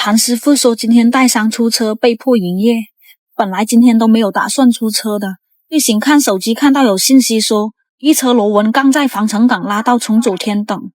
谭师傅说今天带伤出车，被迫营业。本来今天都没有打算出车的，一醒看手机看到有信息说一车螺纹钢在防尘港拉到崇左天等，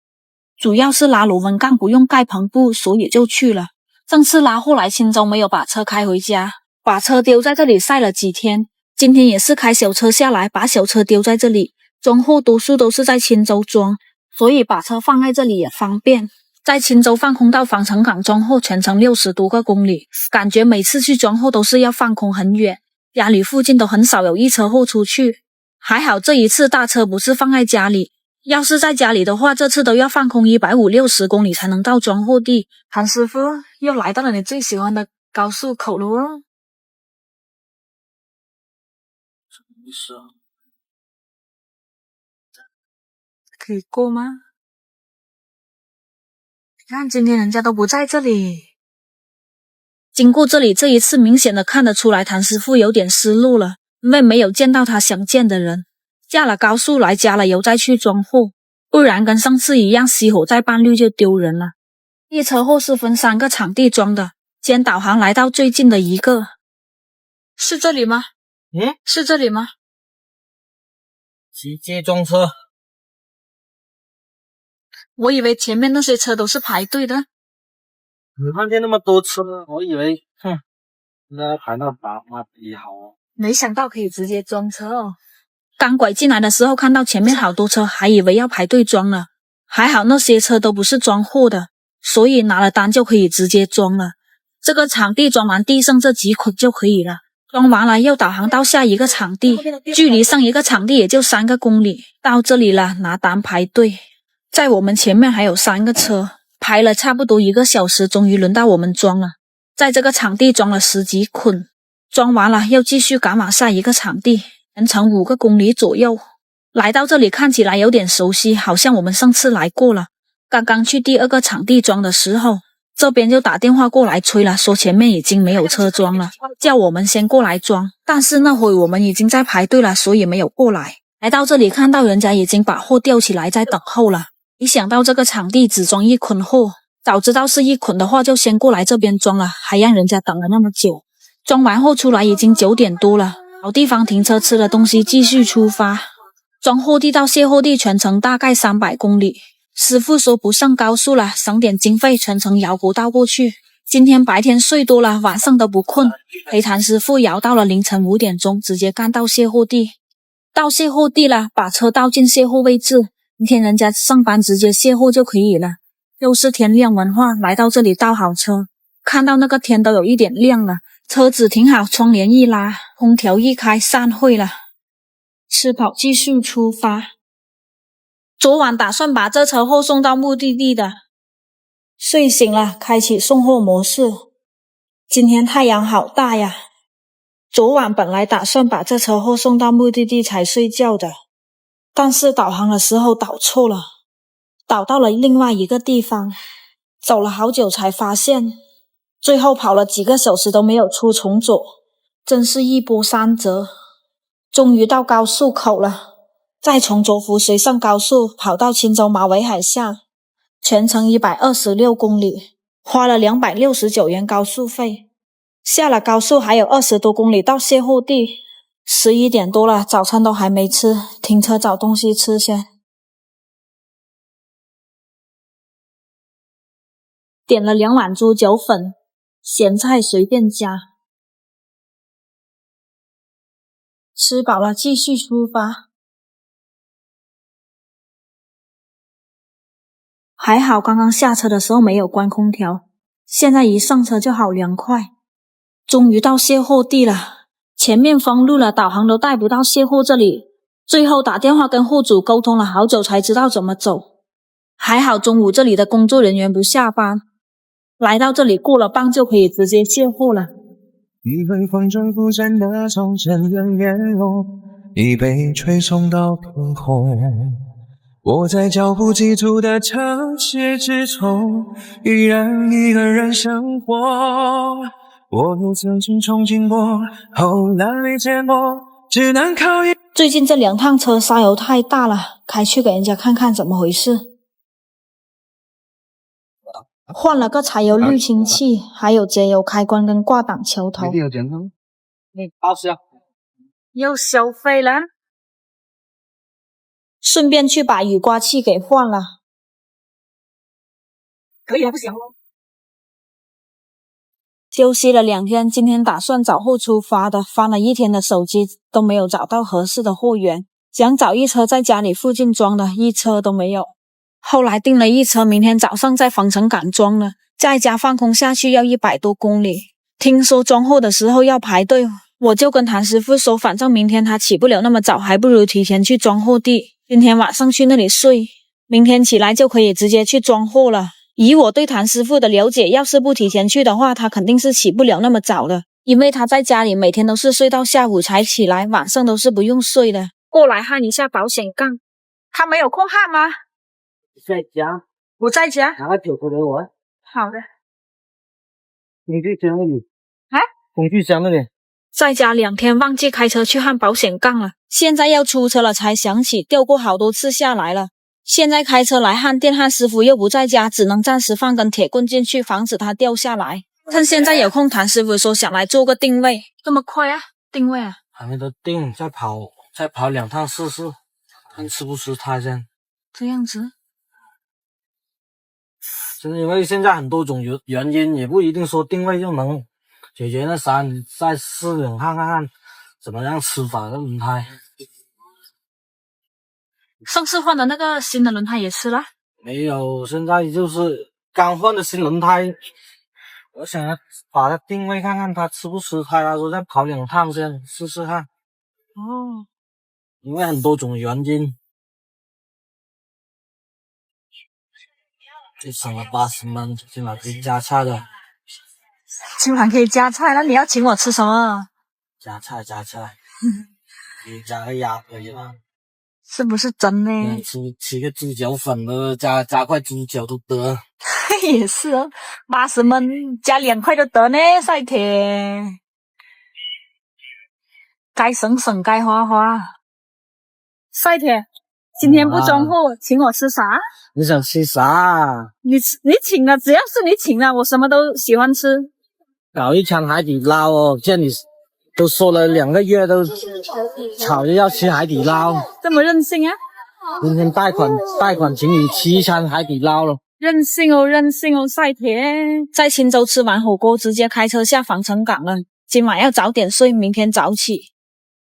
主要是拉螺纹钢不用盖篷布，所以就去了。正式拉货来青州，没有把车开回家，把车丢在这里晒了几天。今天也是开小车下来，把小车丢在这里。装货多数都是在青州装，所以把车放在这里也方便。在青州放空到防尘港装货全程60多个公里，感觉每次去装货都是要放空很远，家里附近都很少有一车货出去。还好这一次大车不是放在家里，要是在家里的话，这次都要放空150-60公里才能到装货地。谭师傅又来到了你最喜欢的高速口了哦。什么意思啊？可以过吗？你看今天人家都不在这里。经过这里这一次明显的看得出来谭师傅有点失落了，因为没有见到他想见的人。下了高速来加了油再去装货，不然跟上次一样熄火再半路就丢人了。一车货是分3个场地装的，先导航来到最近的一个。是这里吗？是这里吗？直接装车。我以为前面那些车都是排队的。你看见那么多车，我以为应该排到打比好哦。没想到可以直接装车哦。刚拐进来的时候看到前面好多车，还以为要排队装了。还好那些车都不是装货的，所以拿了单就可以直接装了。这个场地装完地剩这几捆就可以了。装完了又导航到下一个场地，距离上一个场地也就3个公里。到这里了，拿单排队。在我们前面还有3个车，排了差不多1个小时，终于轮到我们装了。在这个场地装了10几捆，装完了又继续赶往下一个场地，全程5个公里左右。来到这里看起来有点熟悉，好像我们上次来过了。刚刚去第2个场地装的时候，这边就打电话过来催了，说前面已经没有车装了，叫我们先过来装。但是那会我们已经在排队了，所以没有过来。来到这里看到人家已经把货吊起来在等候了。没想到这个场地只装1捆货，早知道是1捆的话就先过来这边装了，还让人家等了那么久。装完后出来已经9点多了，找地方停车吃了东西继续出发。装货地到卸货地全程大概300公里，师傅说不上高速了，省点经费，全程摇国道过去。今天白天睡多了，晚上都不困，陪谭师傅摇到了凌晨5点钟，直接干到卸货地。到卸货地了，把车倒进卸货位置。今天人家上班直接卸货就可以了。又是天亮文化，来到这里倒好车，看到那个天都有一点亮了，车子停好，窗帘一拉，空调一开，散会了。吃饱继续出发。昨晚打算把这车货送到目的地的，睡醒了开启送货模式。今天太阳好大呀。昨晚本来打算把这车货送到目的地才睡觉的，但是导航的时候导错了，导到了另外一个地方，走了好久才发现，最后跑了几个小时都没有出崇左，真是一波三折。终于到高速口了，再从卓福水上高速跑到青州马尾海下，全程126公里，花了269元高速费。下了高速还有20多公里到卸货地。11点多了，早餐都还没吃，停车找东西吃先。点了2碗猪脚粉，咸菜随便加。吃饱了继续出发。还好刚刚下车的时候没有关空调，现在一上车就好凉快。终于到卸货地了，前面封路了，导航都带不到卸货这里，最后打电话跟货主沟通了好久才知道怎么走。还好中午这里的工作人员不下班，来到这里过了磅就可以直接卸货了。一杯风筝浮沉的从前的面容，已被吹送到天空。我在脚步急促的城市之中，依然一个人生活。我也曾经憧憬过，后来没结果，只能靠一。最近这2趟车烧油太大了，开去给人家看看怎么回事。换了个柴油滤清器，还有节油开关跟挂挡球头。有钱吗？报销。又消费了。顺便去把雨刮器给换了。可以还不行哦。休息了2天，今天打算早后出发的，翻了一天的手机都没有找到合适的货源，想找一车在家里附近装的，一车都没有。后来订了一车，明天早上在防城港装了，在家放空下去要100多公里。听说装货的时候要排队，我就跟谭师傅说，反正明天他起不了那么早，还不如提前去装货地，今天晚上去那里睡，明天起来就可以直接去装货了。以我对谭师傅的了解，要是不提前去的话，他肯定是起不了那么早的，因为他在家里每天都是睡到下午才起来，晚上都是不用睡的。过来焊一下保险杠。他没有空焊吗？在家。不在家。拿个酒给我。好的。工具箱那里。啊？工具箱那里。在家2天忘记开车去焊保险杠了，现在要出车了才想起，掉过好多次下来了。现在开车来焊，电焊师傅又不在家，只能暂时放根铁棍进去，防止它掉下来。趁现在有空，谭师傅说想来做个定位。这么快啊？定位啊？还没得定，再跑2趟试试，看吃不吃它先。这样子。就是因为现在很多种原因，也不一定说定位就能解决那啥，你再试2趟看看怎么样吃法的轮胎。上次换的那个新的轮胎也吃了？没有，现在就是刚换的新轮胎，我想要把它定位看看它吃不吃胎，他说再跑2趟先试试看。哦，因为很多种原因。这省了80蚊，今晚可以加菜的。今晚可以加菜，那你要请我吃什么？加菜。你加个鸭可以吗？是不是真的？吃个猪脚粉的，加块猪脚都得。也是哦，80蚊加2块都得呢，赛铁。该省省，该花花。赛铁，今天不装货，请我吃啥？你想吃啥？你请了，只要是你请了，我什么都喜欢吃。搞一餐海底捞哦，见你都说了2个月，都吵着要吃海底捞，这么任性啊！今天贷款请你吃一餐海底捞了。任性哦，赛铁。在青州吃完火锅，直接开车下防城港了。今晚要早点睡，明天早起。